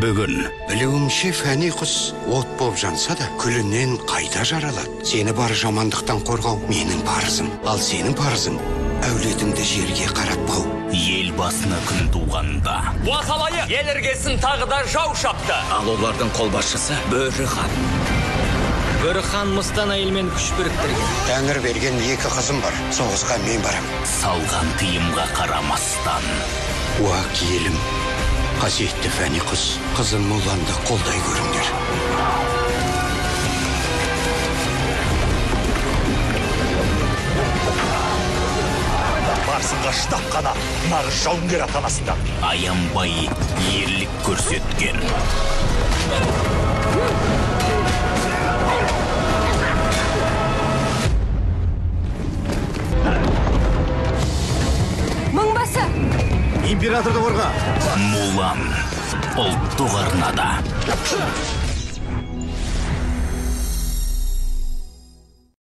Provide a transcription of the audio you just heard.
Бүгін Білуімше фәни құс от боп жанса да, күлінен қайта жаралады. Сені бар жамандықтан қорғау менің парызым. Ал сенің парызың әулетіңді жерге қаратпау. ел басына күн туғанда. Уақалайы ел іргесін тағыда жау шапты. Ал олардың қолбасшысы Бөрі хан. Бөрі хан мыстан әйелмен күш біріктірген. Тәңір берген 2 қызым бар. Соғысқа мен барам. Салған тыйымға қарамастан. Уақ елім, қасиетті фәни құс, қызым Моланды қолдай көріңдер. Барсынға шыдап қана нағыз жауынгер атанасыңдар. Аянбай ерлік көрсеткен. Мыңбасы! Императорды қорға! Мулан ұлттық арнада.